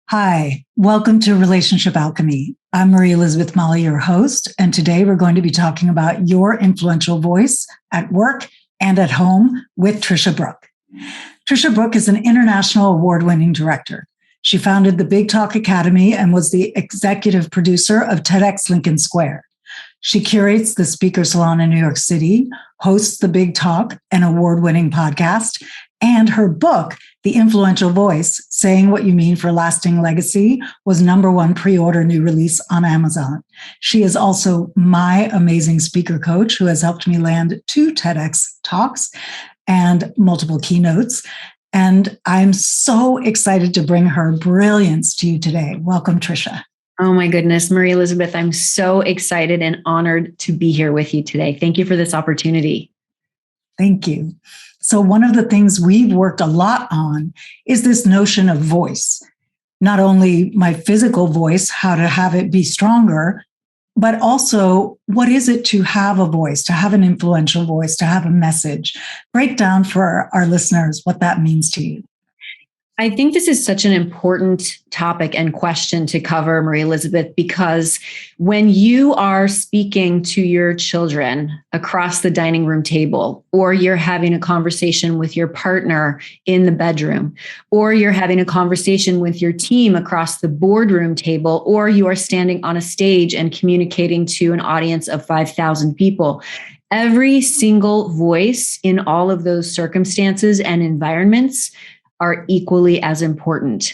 Hi, welcome to Relationship Alchemy. I'm Marie Elizabeth Molly, your host, and today we're going to be talking about your influential voice at work and at home with Tricia Brouk. Tricia Brouk is an international award-winning director. She founded the Big Talk Academy and was the executive producer of TEDx Lincoln Square. She curates the Speaker Salon in New York City, hosts the Big Talk, an award-winning podcast, and her book, The Influential Voice, Saying What You Mean for Lasting Legacy, was #1 pre-order new release on Amazon. She is also my amazing speaker coach who has helped me land 2 TEDx talks and multiple keynotes. And I'm so excited to bring her brilliance to you today. Welcome, Tricia. Oh my goodness, Marie Elizabeth, I'm so excited and honored to be here with you today. Thank you for this opportunity. Thank you. So one of the things we've worked a lot on is this notion of voice. Not only my physical voice, how to have it be stronger, but also what is it to have a voice, to have an influential voice, to have a message. Break down for our listeners what that means to you. I think this is such an important topic and question to cover, Marie Elizabeth, because when you are speaking to your children across the dining room table, or you're having a conversation with your partner in the bedroom, or you're having a conversation with your team across the boardroom table, or you are standing on a stage and communicating to an audience of 5,000 people, every single voice in all of those circumstances and environments are equally as important.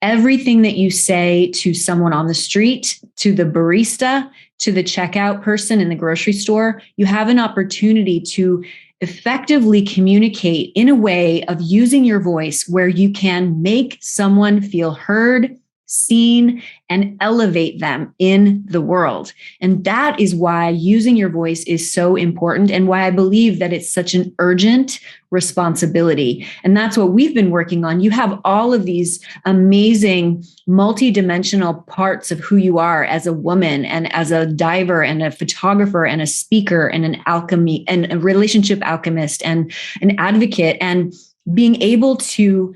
Everything that you say to someone on the street, to the barista, to the checkout person in the grocery store, you have an opportunity to effectively communicate in a way of using your voice where you can make someone feel heard, seen, and elevate them in the world. And that is why using your voice is so important and why I believe that it's such an urgent responsibility. And that's what we've been working on. You have all of these amazing multidimensional parts of who you are as a woman and as a diver and a photographer and a speaker and an alchemy and a relationship alchemist and an advocate, and being able to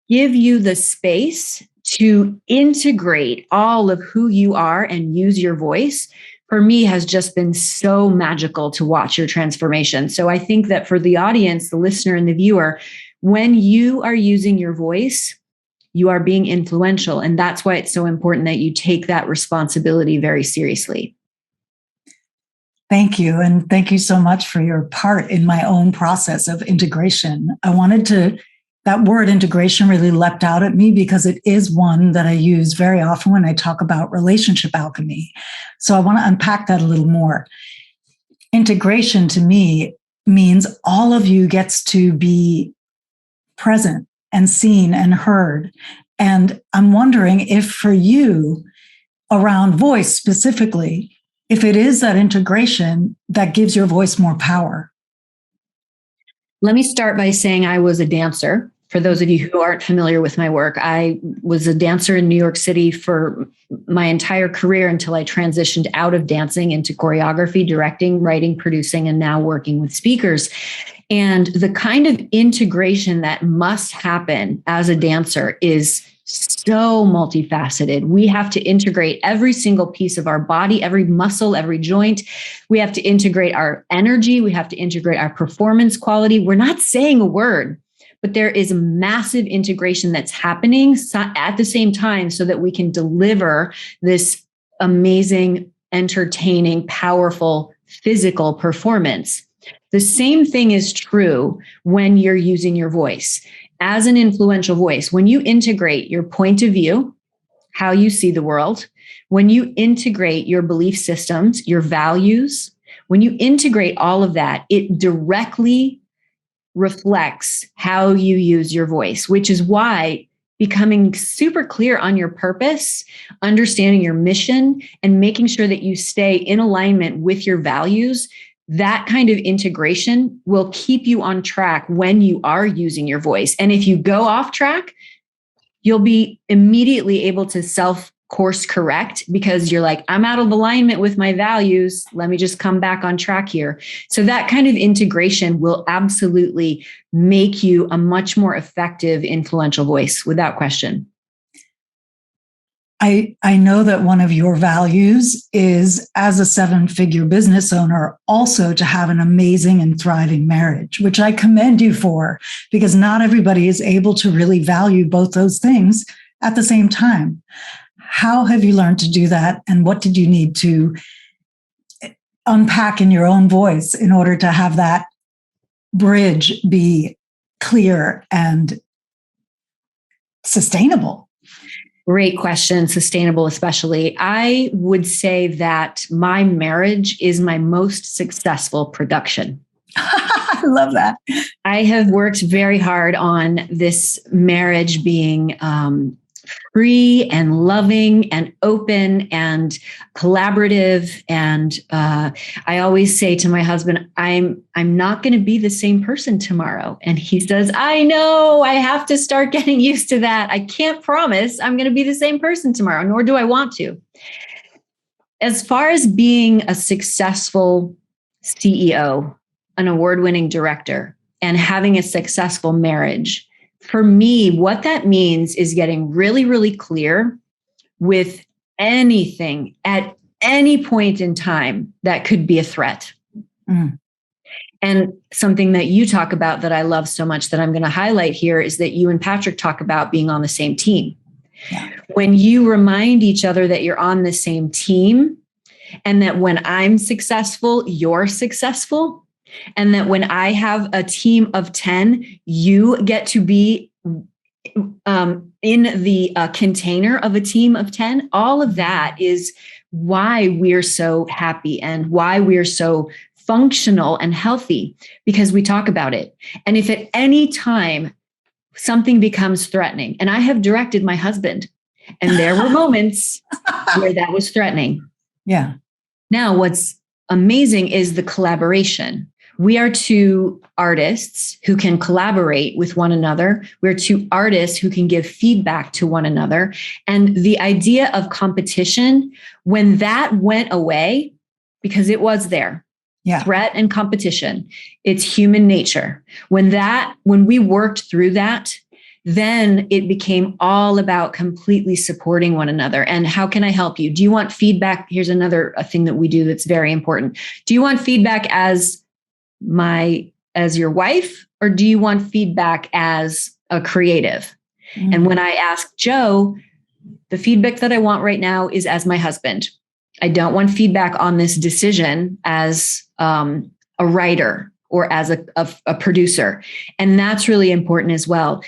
give you the space to integrate all of who you are and use your voice, for me, has just been so magical to watch your transformation. So I think that for the audience, the listener and the viewer, when you are using your voice, you are being influential. And that's why it's so important that you take that responsibility very seriously. Thank you. And thank you so much for your part in my own process of integration. That word integration really leapt out at me because it is one that I use very often when I talk about relationship alchemy. So I want to unpack that a little more. Integration to me means all of you gets to be present and seen and heard. And I'm wondering if for you, around voice specifically, if it is that integration that gives your voice more power. Let me start by saying I was a dancer. For those of you who aren't familiar with my work, I was a dancer in New York City for my entire career until I transitioned out of dancing into choreography, directing, writing, producing, and now working with speakers. And the kind of integration that must happen as a dancer is so multifaceted. We have to integrate every single piece of our body, every muscle, every joint. We have to integrate our energy. We have to integrate our performance quality. We're not saying a word, but there is massive integration that's happening at the same time so that we can deliver this amazing, entertaining, powerful physical performance. The same thing is true when you're using your voice. As an influential voice, when you integrate your point of view, how you see the world, when you integrate your belief systems, your values, when you integrate all of that, it directly reflects how you use your voice, which is why becoming super clear on your purpose, understanding your mission, and making sure that you stay in alignment with your values, that kind of integration will keep you on track when you are using your voice. And if you go off track, you'll be immediately able to course correct because you're like, I'm out of alignment with my values. Let me just come back on track here. So that kind of integration will absolutely make you a much more effective, influential voice without question. I know that one of your values is, as a 7-figure business owner, also to have an amazing and thriving marriage, which I commend you for, because not everybody is able to really value both those things at the same time. How have you learned to do that? And what did you need to unpack in your own voice in order to have that bridge be clear and sustainable? Great question. Sustainable, especially. I would say that my marriage is my most successful production. I love that. I have worked very hard on this marriage being free and loving and open and collaborative. And I always say to my husband, I'm not going to be the same person tomorrow. And he says, I know, I have to start getting used to that. I can't promise I'm going to be the same person tomorrow, nor do I want to. As far as being a successful CEO, an award-winning director, and having a successful marriage, for me, what that means is getting really, really clear with anything at any point in time that could be a threat. Mm. And something that you talk about that I love so much that I'm going to highlight here is that you and Patrick talk about being on the same team. Yeah. When you remind each other that you're on the same team, and that when I'm successful, you're successful, and that when I have a team of 10, you get to be in the container of a team of 10. All of that is why we're so happy and why we're so functional and healthy, because we talk about it. And if at any time something becomes threatening, and I have directed my husband, and there were moments where that was threatening. Yeah. Now, what's amazing is the collaboration. We are two artists who can collaborate with one another. We're two artists who can give feedback to one another. And the idea of competition, when that went away, because it was there, threat and competition, it's human nature. When we worked through that, then it became all about completely supporting one another. And how can I help you? Do you want feedback? Here's another thing that we do that's very important. Do you want feedback as your wife, or do you want feedback as a creative? Mm-hmm. And when I asked Joe, the feedback that I want right now is as my husband. I don't want feedback on this decision as a writer or as a producer. And that's really important as well.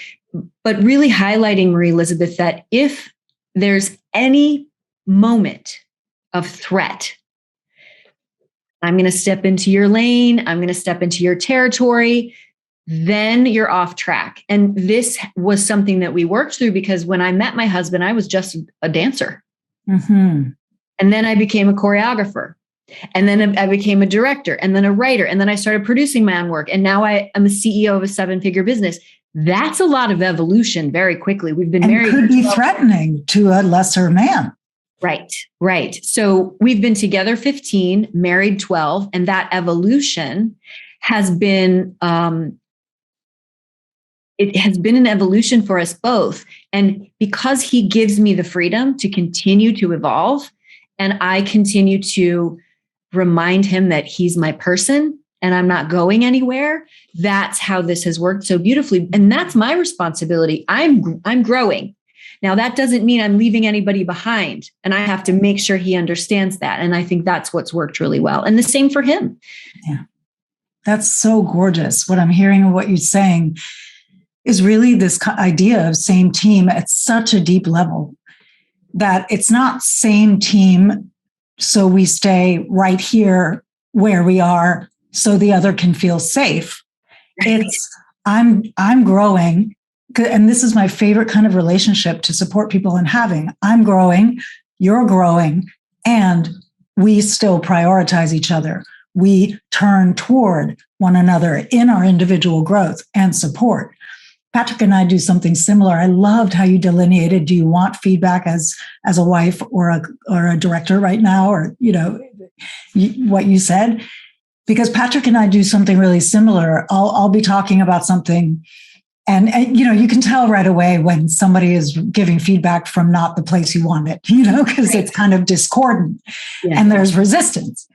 But really highlighting, Marie Elizabeth, that if there's any moment of threat, I'm going to step into your lane, I'm going to step into your territory, then you're off track. And this was something that we worked through, because when I met my husband, I was just a dancer. Mm-hmm. And then I became a choreographer. And then I became a director, and then a writer. And then I started producing my own work. And now I am a CEO of a 7-figure business. That's a lot of evolution very quickly. We've been married. It could be threatening to a lesser man. Right. So we've been together 15, married 12, and that evolution has been, it has been an evolution for us both. And because he gives me the freedom to continue to evolve, and I continue to remind him that he's my person and I'm not going anywhere, that's how this has worked so beautifully. And that's my responsibility. I'm growing. Now, that doesn't mean I'm leaving anybody behind, and I have to make sure he understands that. And I think that's what's worked really well. And the same for him. Yeah, that's so gorgeous. What I'm hearing and what you're saying is really this idea of same team at such a deep level, that it's not same team so we stay right here where we are so the other can feel safe. It's I'm growing. And this is my favorite kind of relationship to support people in having. I'm growing, you're growing, and we still prioritize each other. We turn toward one another in our individual growth and support. Patrick and I do something similar. I loved how you delineated, do you want feedback as a wife or a director right now, or what you said? Because Patrick and I do something really similar. I'll be talking about something, And you can tell right away when somebody is giving feedback from not the place you want it, because it's kind of discordant and there's resistance.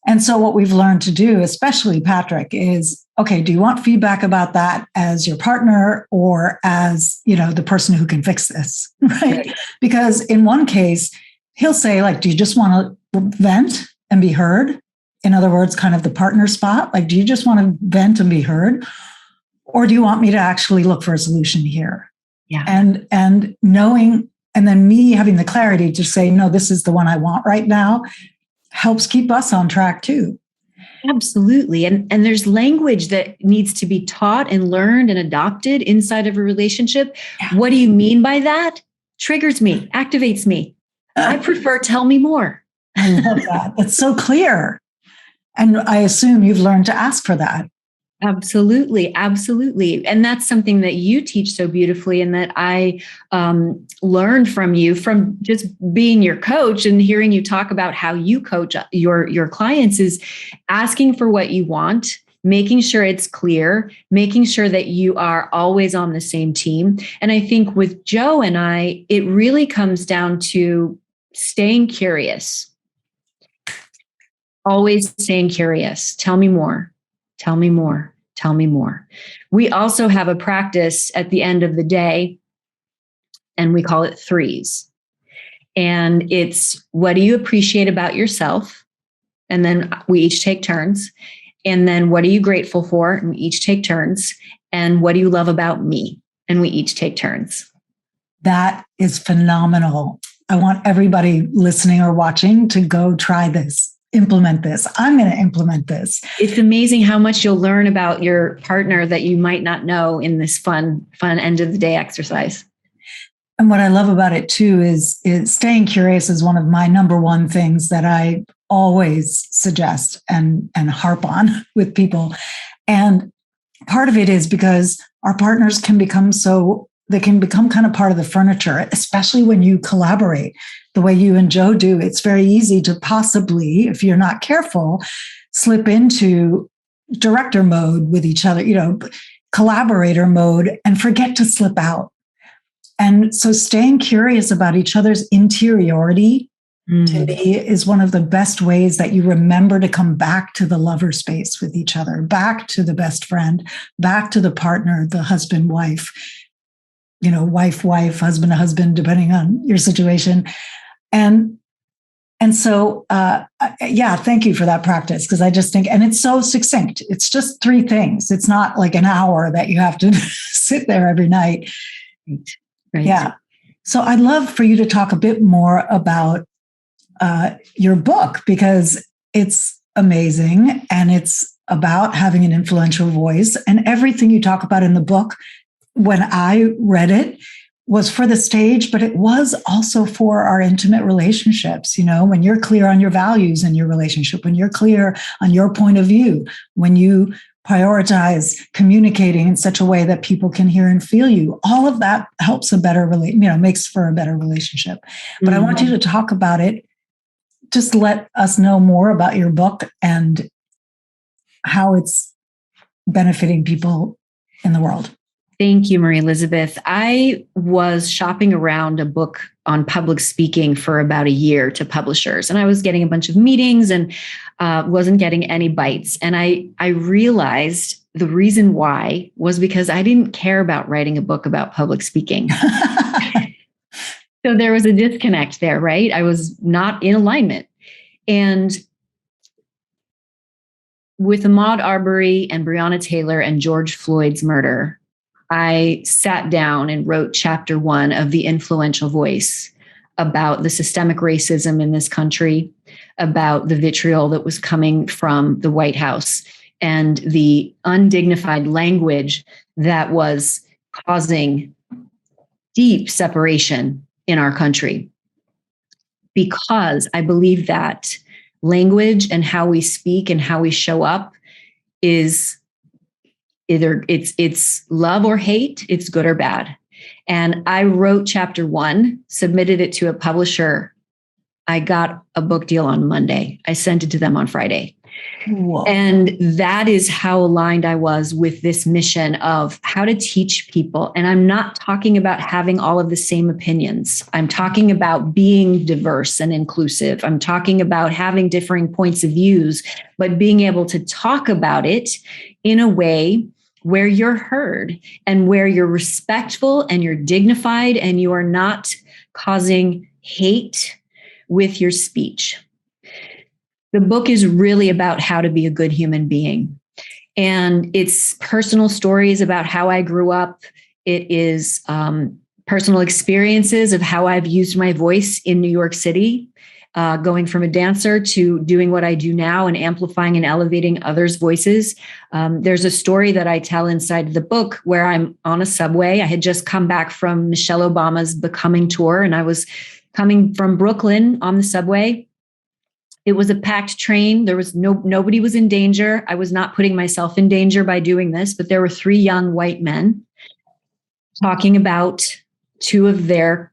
And so what we've learned to do, especially Patrick, is, okay, do you want feedback about that as your partner or as, the person who can fix this, right? Because in one case, he'll say, like, do you just want to vent and be heard? In other words, kind of the partner spot. Like, do you just want to vent and be heard? Or do you want me to actually look for a solution here? Yeah. And knowing, and then me having the clarity to say, no, this is the one I want right now, helps keep us on track too. Absolutely. And there's language that needs to be taught and learned and adopted inside of a relationship. Yeah. What do you mean by that? Triggers me, activates me. I prefer tell me more. I love that. That's so clear. And I assume you've learned to ask for that. Absolutely. Absolutely. And that's something that you teach so beautifully and that I learned from you from just being your coach and hearing you talk about how you coach your clients is asking for what you want, making sure it's clear, making sure that you are always on the same team. And I think with Joe and I, it really comes down to staying curious, always staying curious. Tell me more. Tell me more. Tell me more. We also have a practice at the end of the day, and we call it threes. And it's, what do you appreciate about yourself? And then we each take turns. And then what are you grateful for? And we each take turns. And what do you love about me? And we each take turns. That is phenomenal. I want everybody listening or watching to go try this. Implement this. I'm going to implement this. It's amazing how much you'll learn about your partner that you might not know in this fun end of the day exercise. And what I love about it too is staying curious is one of my number one things that I always suggest and harp on with people. And part of it is because our partners can become kind of part of the furniture, especially when you collaborate the way you and Joe do. It's very easy to possibly, if you're not careful, slip into director mode with each other, collaborator mode, and forget to slip out. And so staying curious about each other's interiority to me is one of the best ways that you remember to come back to the lover space with each other, back to the best friend, back to the partner, the husband, wife, wife, husband, depending on your situation. And so, thank you for that practice. Because I just think, and it's so succinct. It's just three things. It's not like an hour that you have to sit there every night. Right. Yeah. So I'd love for you to talk a bit more about your book, because it's amazing. And it's about having an influential voice, and everything you talk about in the book, when I read it, was for the stage, but it was also for our intimate relationships. When you're clear on your values in your relationship, when you're clear on your point of view, when you prioritize communicating in such a way that people can hear and feel you, all of that helps makes for a better relationship. But I want you to talk about it. Just let us know more about your book and how it's benefiting people in the world. Thank you, Marie Elizabeth. I was shopping around a book on public speaking for about a year to publishers, and I was getting a bunch of meetings and wasn't getting any bites. And I realized the reason why was because I didn't care about writing a book about public speaking. So there was a disconnect there, right? I was not in alignment. And with Ahmaud Arbery and Breonna Taylor and George Floyd's murder, I sat down and wrote chapter 1 of The Influential Voice about the systemic racism in this country, about the vitriol that was coming from the White House, and the undignified language that was causing deep separation in our country. Because I believe that language and how we speak and how we show up is either it's love or hate, it's good or bad. And I wrote chapter 1, submitted it to a publisher. I got a book deal on Monday. I sent it to them on Friday. Whoa. And that is how aligned I was with this mission of how to teach people. And I'm not talking about having all of the same opinions. I'm talking about being diverse and inclusive. I'm talking about having differing points of views, but being able to talk about it in a way where you're heard and where you're respectful and you're dignified and you are not causing hate with your speech. The book is really about how to be a good human being. And it's personal stories about how I grew up. It is personal experiences of how I've used my voice in New York City, going from a dancer to doing what I do now and amplifying and elevating others' voices. There's a story that I tell inside the book where I'm on a subway. I had just come back from Michelle Obama's Becoming tour, and I was coming from Brooklyn on the subway. It was a packed train. There was nobody was in danger. I was not putting myself in danger by doing this, but there were 3 young white men talking about 2 of their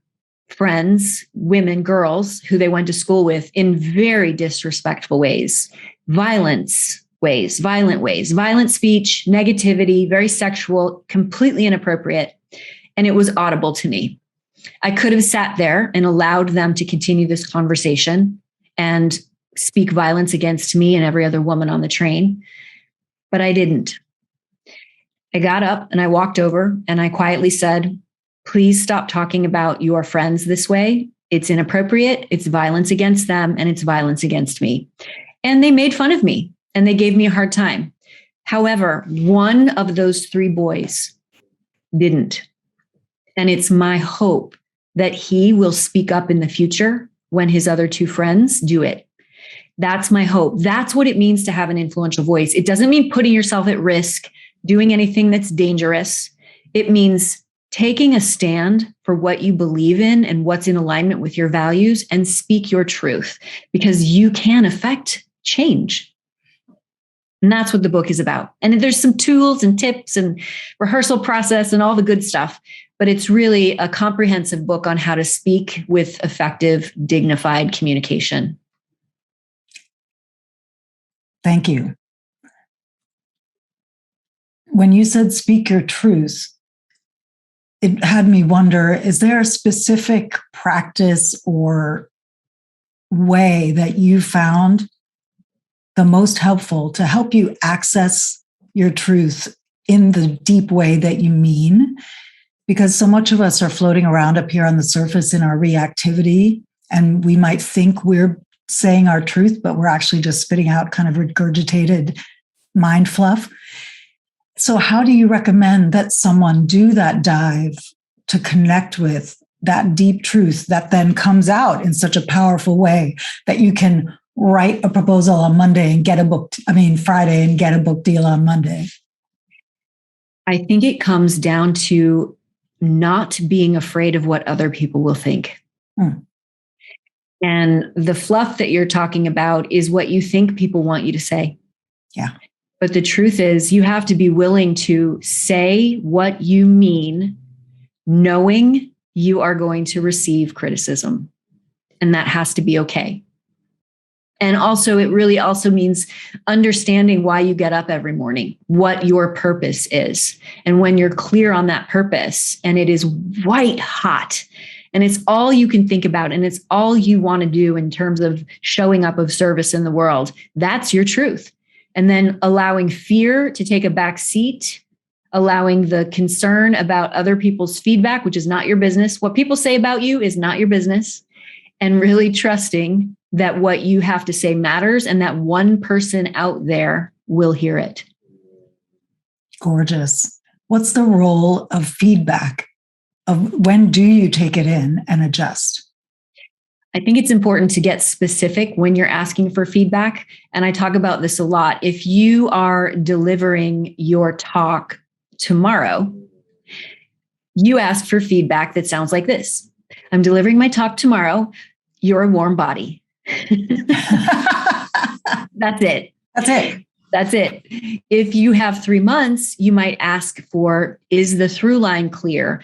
friends, women, girls who they went to school with in very disrespectful ways, violent ways, violent speech, negativity, very sexual, completely inappropriate. And it was audible to me. I could have sat there and allowed them to continue this conversation and speak violence against me and every other woman on the train, but I didn't. I got up and I walked over and I quietly said, please stop talking about your friends this way. It's inappropriate. It's violence against them and it's violence against me. And they made fun of me and they gave me a hard time. However, one of those 3 boys didn't. And it's my hope that he will speak up in the future when his other 2 friends do it. That's my hope. That's what it means to have an influential voice. It doesn't mean putting yourself at risk, doing anything that's dangerous. It means taking a stand for what you believe in and what's in alignment with your values and speak your truth, because you can affect change. And that's what the book is about. And there's some tools and tips and rehearsal process and all the good stuff, but it's really a comprehensive book on how to speak with effective, dignified communication. Thank you. When you said speak your truth, it had me wonder, is there a specific practice or way that you found the most helpful to help you access your truth in the deep way that you mean? Because so much of us are floating around up here on the surface in our reactivity, and we might think we're saying our truth, but we're actually just spitting out kind of regurgitated mind fluff. So how do you recommend that someone do that dive to connect with that deep truth that then comes out in such a powerful way that you can write a proposal on Monday and get a book, Friday and get a book deal on Monday? I think it comes down to not being afraid of what other people will think. And the fluff that you're talking about is what you think people want you to say. Yeah. But the truth is, you have to be willing to say what you mean, knowing you are going to receive criticism. And that has to be okay. And also, it really also means understanding why you get up every morning, what your purpose is. And when you're clear on that purpose and it is white hot and it's all you can think about and it's all you want to do in terms of showing up of service in the world, that's your truth. And then allowing fear to take a back seat, allowing the concern about other people's feedback, which is not your business. What people say about you is not your business. And really trusting that what you have to say matters and that one person out there will hear it. Gorgeous. What's the role of feedback? Of when do you take it in and adjust? I think it's important to get specific when you're asking for feedback. And I talk about this a lot. If you are delivering your talk tomorrow, you ask for feedback that sounds like this. I'm delivering my talk tomorrow. You're a warm body. That's it. That's it. That's it. If you have 3 months, you might ask for, is the through line clear?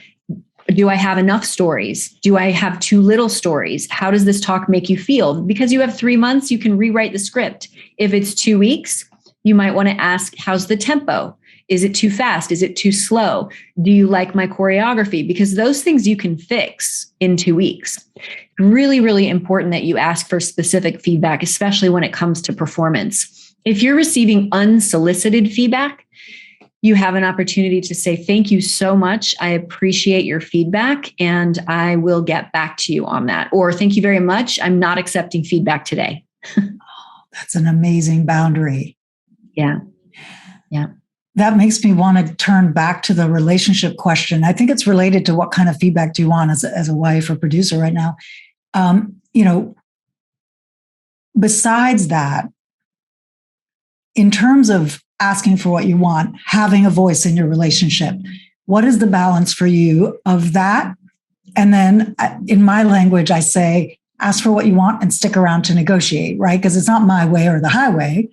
Do I have enough stories? Do I have too little stories? How does this talk make you feel? Because you have 3 months, you can rewrite the script. If it's 2 weeks, you might want to ask, how's the tempo? Is it too fast? Is it too slow? Do you like my choreography? Because those things you can fix in 2 weeks. Really, really important that you ask for specific feedback, especially when it comes to performance. If you're receiving unsolicited feedback, you have an opportunity to say, thank you so much. I appreciate your feedback and I will get back to you on that. Or thank you very much. I'm not accepting feedback today. That's an amazing boundary. Yeah. Yeah. That makes me want to turn back to the relationship question. I think it's related to what kind of feedback do you want as a wife or producer right now? Besides that, in terms of asking for what you want, having a voice in your relationship, what is the balance for you of that? And then in my language, I say, ask for what you want and stick around to negotiate, right? Because it's not my way or the highway.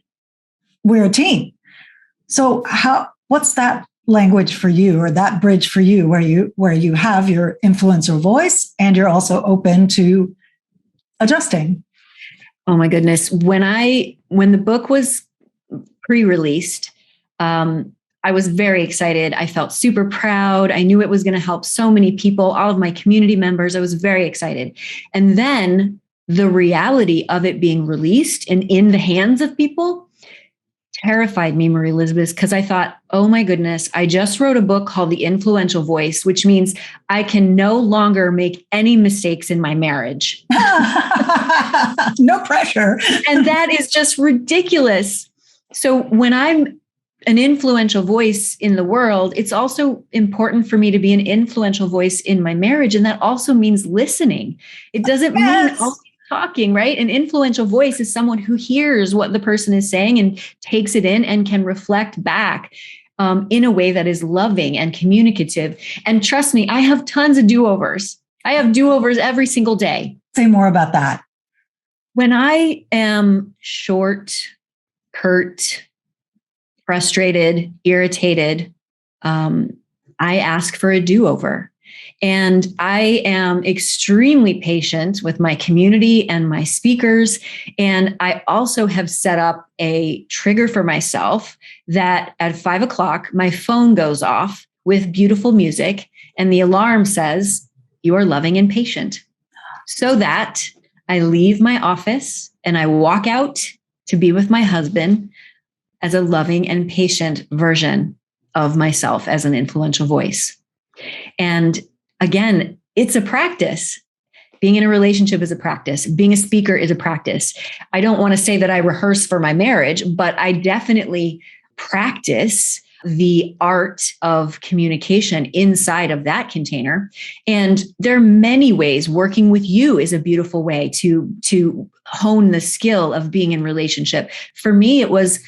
We're a team. So what's that language for you, or that bridge for you, where you have your influencer voice and you're also open to adjusting? Oh my goodness. When the book was pre-released, I was very excited. I felt super proud. I knew it was going to help so many people, all of my community members. I was very excited. And then the reality of it being released and in the hands of people terrified me, Marie Elizabeth, because I thought, oh my goodness, I just wrote a book called The Influential Voice, which means I can no longer make any mistakes in my marriage. No pressure. And that is just ridiculous. So when I'm an influential voice in the world, it's also important for me to be an influential voice in my marriage. And that also means listening. It doesn't mean always talking, right? An influential voice is someone who hears what the person is saying and takes it in and can reflect back in a way that is loving and communicative. And trust me, I have tons of do-overs. I have do-overs every single day. Say more about that. When I am short, curt, frustrated, irritated, I ask for a do-over. And I am extremely patient with my community and my speakers. And I also have set up a trigger for myself that at 5 o'clock, my phone goes off with beautiful music and the alarm says, you are loving and patient. So that I leave my office and I walk out to be with my husband as a loving and patient version of myself as an influential voice. And again, it's a practice. Being in a relationship is a practice. Being a speaker is a practice. I don't want to say that I rehearse for my marriage, but I definitely practice the art of communication inside of that container. And there are many ways. Working with you is a beautiful way to hone the skill of being in relationship. For me, it was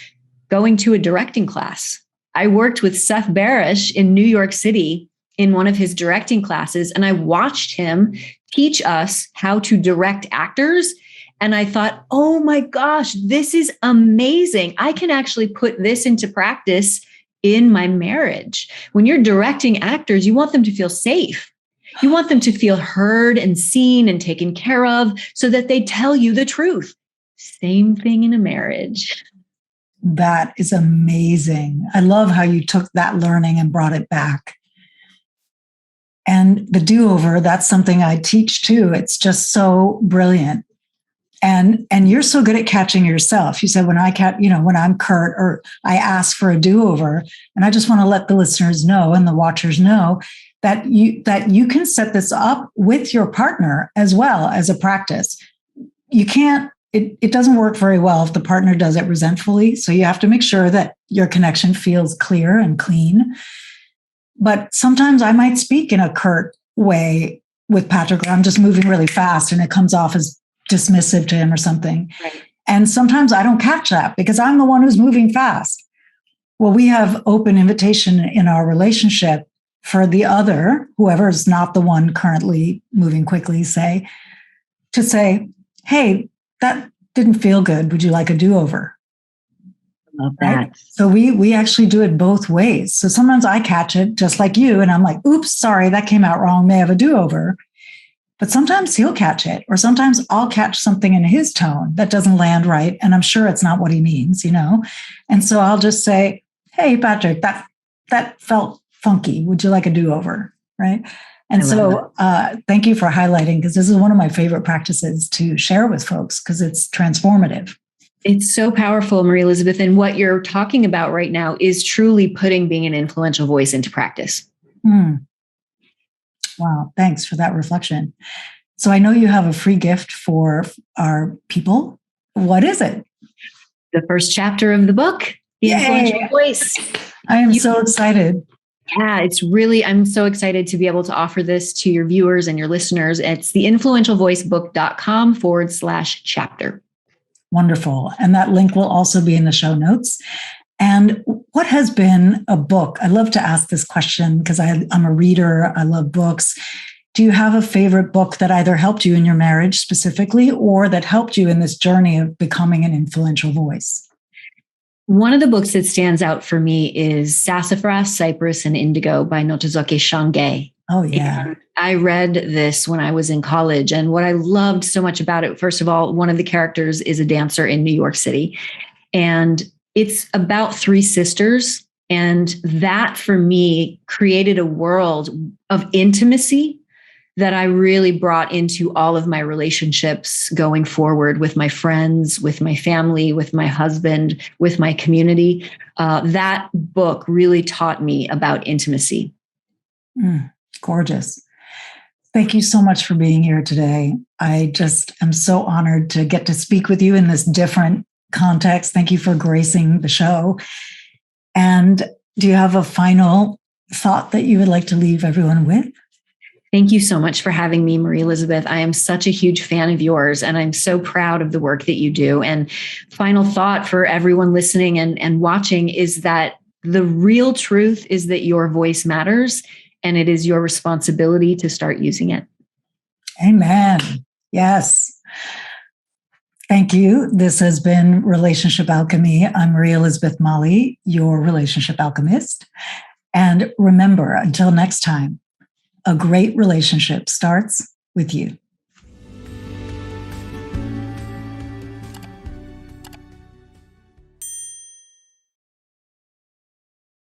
going to a directing class. I worked with Seth Barish in New York City in one of his directing classes, and I watched him teach us how to direct actors. And I thought, oh my gosh, this is amazing. I can actually put this into practice in my marriage. When you're directing actors, you want them to feel safe. You want them to feel heard and seen and taken care of so that they tell you the truth. Same thing in a marriage. That is amazing. I love how you took that learning and brought it back. And the do-over, that's something I teach too. It's just so brilliant. And you're so good at catching yourself. You said when I'm curt or I ask for a do-over, and I just want to let the listeners know and the watchers know that you can set this up with your partner as well as a practice. You can't, it doesn't work very well if the partner does it resentfully. So you have to make sure that your connection feels clear and clean. But sometimes I might speak in a curt way with Patrick, or I'm just moving really fast and it comes off as dismissive to him or something. Right. And sometimes I don't catch that because I'm the one who's moving fast. Well, we have open invitation in our relationship for the other, whoever is not the one currently moving quickly, to say, hey, that didn't feel good. Would you like a do-over? Love right? that. So we actually do it both ways. So sometimes I catch it just like you, and I'm like, oops, sorry, that came out wrong. May I have a do-over. But sometimes he'll catch it, or sometimes I'll catch something in his tone that doesn't land right. And I'm sure it's not what he means, And so I'll just say, hey, Patrick, that felt funky. Would you like a do-over? Right. And so thank you for highlighting, because this is one of my favorite practices to share with folks because it's transformative. It's so powerful, Marie Elizabeth. And what you're talking about right now is truly putting being an influential voice into practice. Wow. Thanks for that reflection. So I know you have a free gift for our people. What is it? The first chapter of the book, The Influential Voice. I am so excited. Yeah, I'm so excited to be able to offer this to your viewers and your listeners. It's theinfluentialvoicebook.com/chapter. Wonderful. And that link will also be in the show notes. And what has been a book? I love to ask this question because I'm a reader. I love books. Do you have a favorite book that either helped you in your marriage specifically or that helped you in this journey of becoming an influential voice? One of the books that stands out for me is Sassafras, Cypress, and Indigo by Notozuke Shange. Oh, yeah. And I read this when I was in college. And what I loved so much about it, first of all, one of the characters is a dancer in New York City. And it's about three sisters. And that, for me, created a world of intimacy that I really brought into all of my relationships going forward with my friends, with my family, with my husband, with my community. That book really taught me about intimacy. Gorgeous. Thank you so much for being here today. I just am so honored to get to speak with you in this different context. Thank you for gracing the show. And do you have a final thought that you would like to leave everyone with? Thank you so much for having me, Marie Elizabeth. I am such a huge fan of yours, and I'm so proud of the work that you do. And final thought for everyone listening and watching is that the real truth is that your voice matters, and it is your responsibility to start using it. Amen. Yes. Thank you. This has been Relationship Alchemy. I'm Marie Elizabeth Mali, your relationship alchemist. And remember, until next time, a great relationship starts with you.